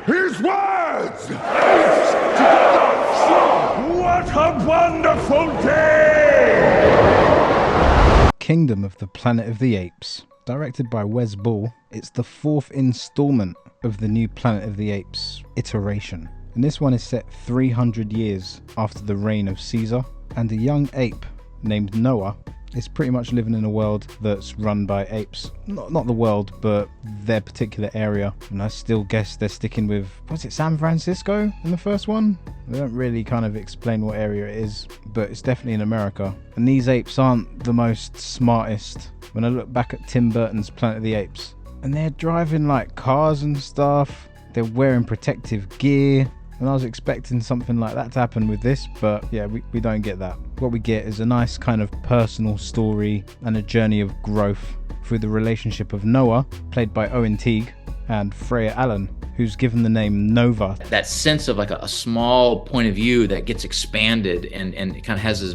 his words! Apes together! What a wonderful day! Kingdom of the Planet of the Apes. Directed by Wes Ball, it's the 4th installment of the new Planet of the Apes iteration. And this one is set 300 years after the reign of Caesar, and a young ape named Noa is pretty much living in a world that's run by apes. Not the world, but their particular area. And I still guess they're sticking with, was it San Francisco in the first one? They don't really kind of explain what area it is, but it's definitely in America. And these apes aren't the most smartest. When I look back at Tim Burton's Planet of the Apes, and they're driving like cars and stuff, they're wearing protective gear, and I was expecting something like that to happen with this, but yeah, we don't get that. What we get is a nice kind of personal story and a journey of growth through the relationship of Noa, played by Owen Teague, and Freya Allan, who's given the name Nova. That sense of like a small point of view that gets expanded and it kind of has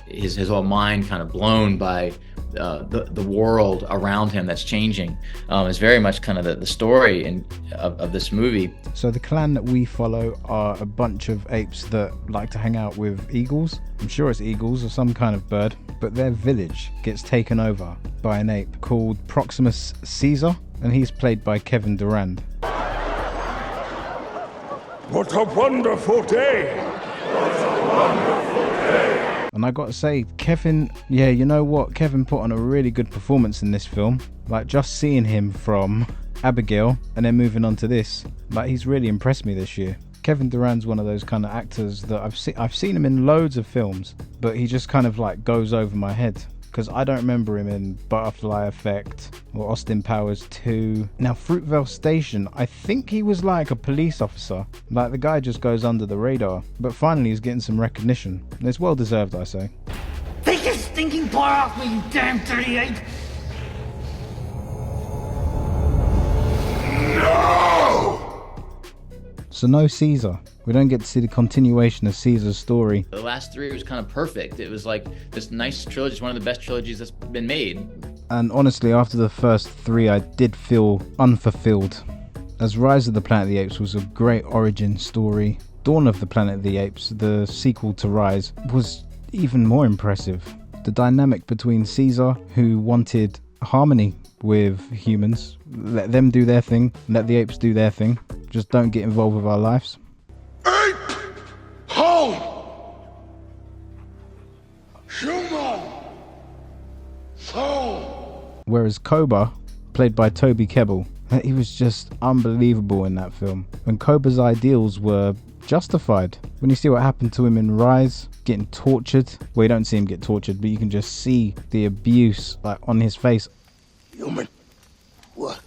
his whole mind kind of blown by the world around him that's changing. Is very much kind of the story of this movie. So the clan that we follow are a bunch of apes that like to hang out with eagles. I'm sure it's eagles or some kind of bird, but their village gets taken over by an ape called Proximus Caesar, and he's played by Kevin Durand. What a wonderful day! What a wonderful day! And I gotta say, Kevin, yeah, you know what? Kevin put on a really good performance in this film. Like, just seeing him from Abigail and then moving on to this, like, he's really impressed me this year. Kevin Durand's one of those kind of actors that I've seen him in loads of films, but he just kind of like goes over my head. Because I don't remember him in Butterfly Effect or Austin Powers 2. Now, Fruitvale Station, I think he was like a police officer. Like, the guy just goes under the radar. But finally, he's getting some recognition. And it's well deserved, I say. Take your stinking paw off me, you damn dirty ape! No! So no Caesar. We don't get to see the continuation of Caesar's story. The last 3 was kind of perfect. It was like this nice trilogy. It's one of the best trilogies that's been made. And honestly, after the first 3, I did feel unfulfilled. As Rise of the Planet of the Apes was a great origin story, Dawn of the Planet of the Apes, the sequel to Rise, was even more impressive. The dynamic between Caesar, who wanted harmony with humans, let them do their thing, let the apes do their thing, just don't get involved with our lives. Ape! Home! Human! Soul! Whereas Koba, played by Toby Kebbell, he was just unbelievable in that film. And Koba's ideals were justified. When you see what happened to him in Rise, getting tortured, well, you don't see him get tortured, but you can just see the abuse like on his face. Human work.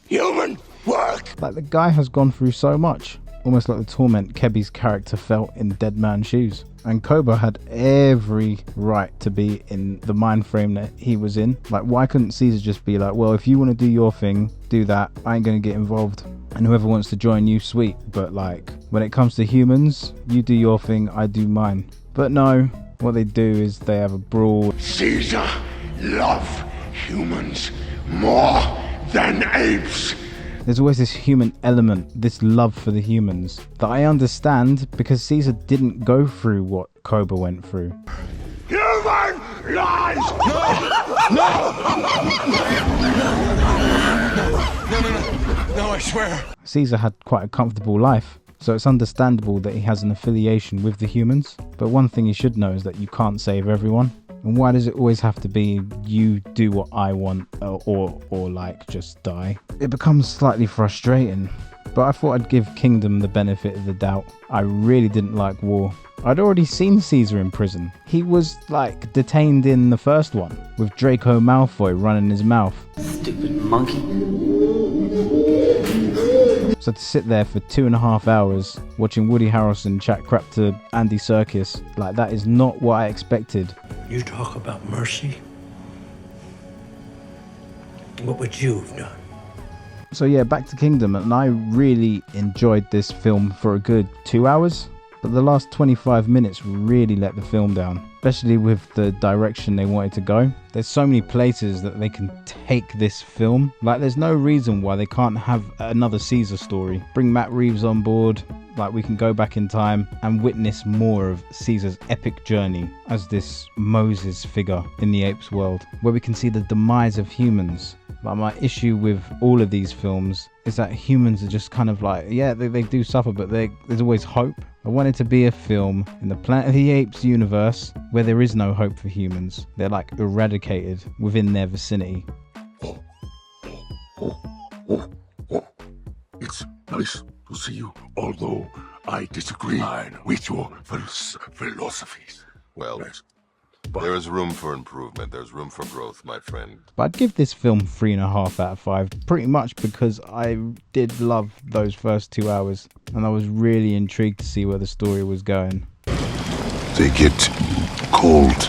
Human work! Like, the guy has gone through so much, almost like the torment Keby's character felt in Dead Man's Shoes. And Koba had every right to be in the mind frame that he was in. Like, why couldn't Caesar just be like, well, if you want to do your thing, do that, I ain't gonna get involved, and whoever wants to join you, sweet, but like, when it comes to humans, you do your thing, I do mine. But no, what they do is they have a brawl. Caesar love humans more than apes. There's always this human element, this love for the humans, that I understand because Caesar didn't go through what Koba went through. Human lies! No, I swear. Caesar had quite a comfortable life, so it's understandable that he has an affiliation with the humans. But one thing you should know is that you can't save everyone. And why does it always have to be you do what I want or like just die? It becomes slightly frustrating. But I thought I'd give Kingdom the benefit of the doubt. I really didn't like war. I'd already seen Caesar in prison. He was like detained in the first one with Draco Malfoy running his mouth. Stupid monkey. So to sit there for 2.5 hours watching Woody Harrelson chat crap to Andy Serkis, like, that is not what I expected. You talk about mercy. What would you have done? So yeah, back to Kingdom, and I really enjoyed this film for a good 2 hours. but the last 25 minutes really let the film down, especially with the direction they wanted to go. There's so many places that they can take this film. Like, there's no reason why they can't have another Caesar story. Bring Matt Reeves on board. Like, we can go back in time and witness more of Caesar's epic journey as this Moses figure in the Apes world, where we can see the demise of humans. Like, my issue with all of these films is that humans are just kind of like, yeah, they do suffer, but there's always hope. I want it to be a film in the Planet of the Apes universe where there is no hope for humans. They're like eradicated within their vicinity. It's nice to see you, although I disagree with your philosophies. Well, Yes. there is room for improvement. There's room for growth, my friend. But I'd give this film 3.5 out of 5, pretty much because I did love those first 2 hours and I was really intrigued to see where the story was going. They get cold.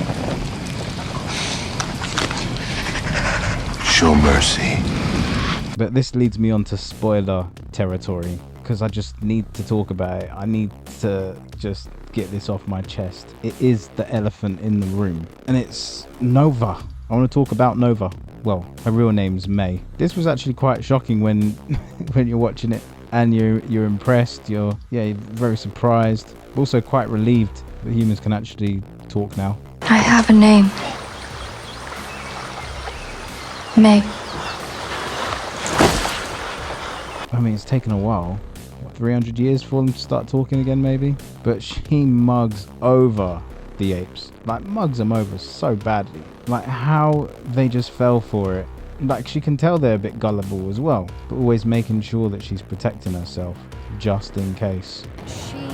Show mercy. But this leads me on to spoiler territory, because I just need to talk about it. I need to just get this off my chest. It is the elephant in the room, and it's Nova. I want to talk about Nova. Well, her real name's May. This was actually quite shocking when when you're watching it, and you're impressed. You're very surprised, but also quite relieved that humans can actually talk now. I have a name. May. I mean, it's taken a while. 300 years for them to start talking again, maybe? But she mugs over the apes. Like, mugs them over so badly. Like, how they just fell for it. Like, she can tell they're a bit gullible as well, but always making sure that she's protecting herself, just in case. She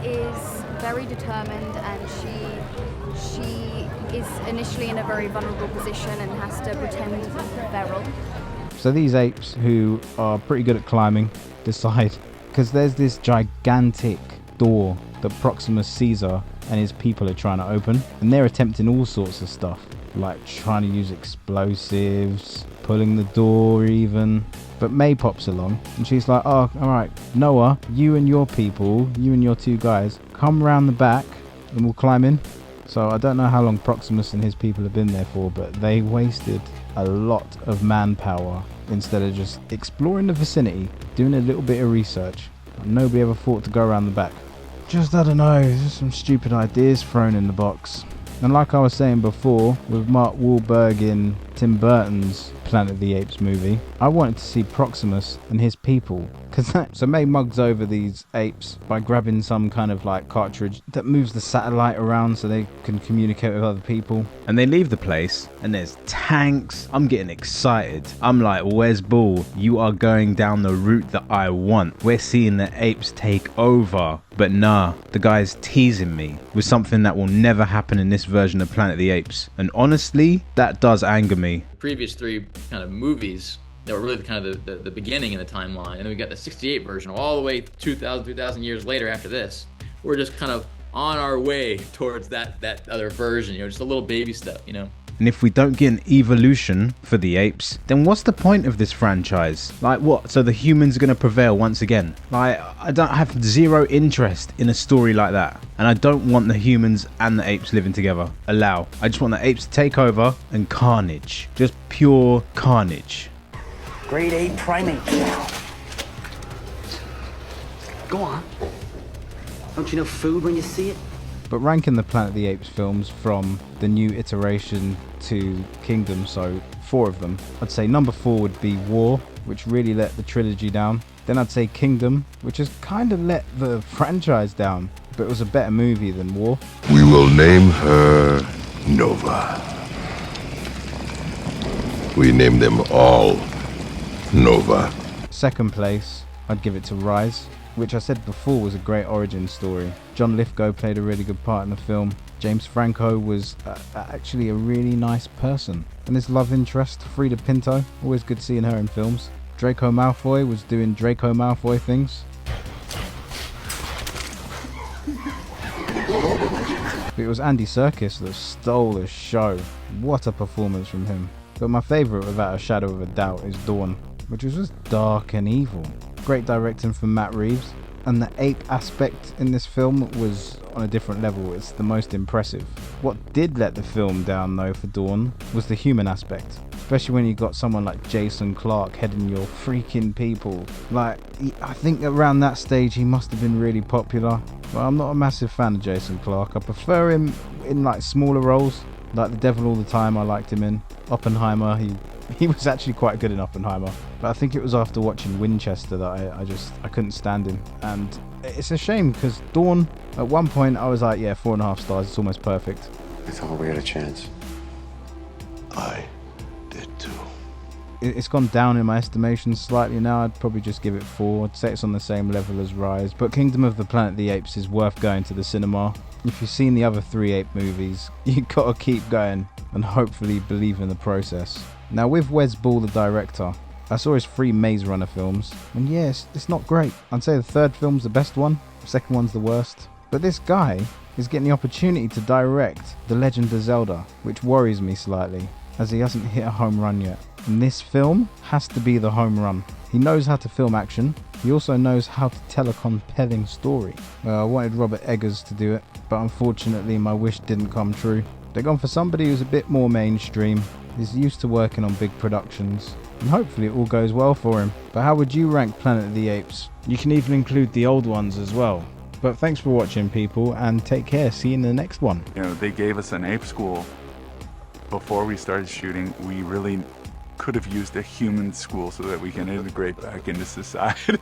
is very determined, and she is initially in a very vulnerable position and has to pretend feral. So these apes, who are pretty good at climbing, decide, because there's this gigantic door that Proximus Caesar and his people are trying to open, and they're attempting all sorts of stuff, like trying to use explosives, pulling the door even. But May pops along and she's like, oh, alright, Noah, you and your people, you and your 2 guys, come round the back and we'll climb in. So I don't know how long Proximus and his people have been there for, but they wasted a lot of manpower instead of just exploring the vicinity, doing a little bit of research. Nobody ever thought to go around the back. Just, I don't know, just some stupid ideas thrown in the box. And like I was saying before, with Mark Wahlberg in Tim Burton's Planet of the Apes movie, I wanted to see Proximus and his people. So May mugs over these apes by grabbing some kind of like cartridge that moves the satellite around so they can communicate with other people. And they leave the place and there's tanks. I'm getting excited. I'm like, Wes Ball, you are going down the route that I want. We're seeing the apes take over. But nah, the guy's teasing me with something that will never happen in this version of Planet of the Apes. And honestly, that does anger me. The previous 3 kind of movies that were really kind of the beginning in the timeline, and then we got the 68 version all the way 2,000 years later after this. We're just kind of on our way towards that other version, just a little baby step, And if we don't get an evolution for the apes, then what's the point of this franchise? Like, what? So the humans are going to prevail once again? Like, I don't have zero interest in a story like that. And I don't want the humans and the apes living together. I just want the apes to take over and carnage. Just pure carnage. Grade A primate. Go on. Don't you know food when you see it? But ranking the Planet of the Apes films from the new iteration to Kingdom, so 4 of them, I'd say number 4 would be War, which really let the trilogy down. Then I'd say Kingdom, which has kind of let the franchise down, but it was a better movie than War. We will name her Nova. We name them all Nova. Second place, I'd give it to Rise, which I said before was a great origin story. John Lithgow played a really good part in the film. James Franco was actually a really nice person. And his love interest, Frida Pinto, always good seeing her in films. Draco Malfoy was doing Draco Malfoy things. But it was Andy Serkis that stole the show. What a performance from him. But my favourite, without a shadow of a doubt, is Dawn, which was just dark and evil. Great directing from Matt Reeves. and the ape aspect in this film was on a different level. It's the most impressive. What did let the film down though for Dawn was the human aspect, especially when you got someone like Jason Clarke heading your freaking people. Like, I think around that stage he must have been really popular. Well, I'm not a massive fan of Jason Clarke. I prefer him in like smaller roles, like The Devil All the Time. I liked him in Oppenheimer. He was actually quite good in Oppenheimer, but I think it was after watching Winchester that I couldn't stand him. And it's a shame because Dawn, at one point I was like, yeah, 4.5 stars, it's almost perfect. I thought we had a chance. I did too. It's gone down in my estimation slightly now. I'd probably just give it 4. I'd say it's on the same level as Rise, but Kingdom of the Planet of the Apes is worth going to the cinema. If you've seen the other 3 ape movies, you gotta keep going and hopefully believe in the process. Now, with Wes Ball, the director, I saw his 3 Maze Runner films, and yes, it's not great. I'd say the third film's the best one, the second one's the worst. But this guy is getting the opportunity to direct The Legend of Zelda, which worries me slightly, as he hasn't hit a home run yet. And this film has to be the home run. He knows how to film action. He also knows how to tell a compelling story. I wanted Robert Eggers to do it, but unfortunately my wish didn't come true. They're gone for somebody who's a bit more mainstream. He's used to working on big productions, and hopefully it all goes well for him. But how would you rank Planet of the Apes? You can even include the old ones as well. But thanks for watching, people, and take care. See you in the next one. You know, they gave us an ape school before we started shooting. We really could have used a human school so that we can integrate back into society.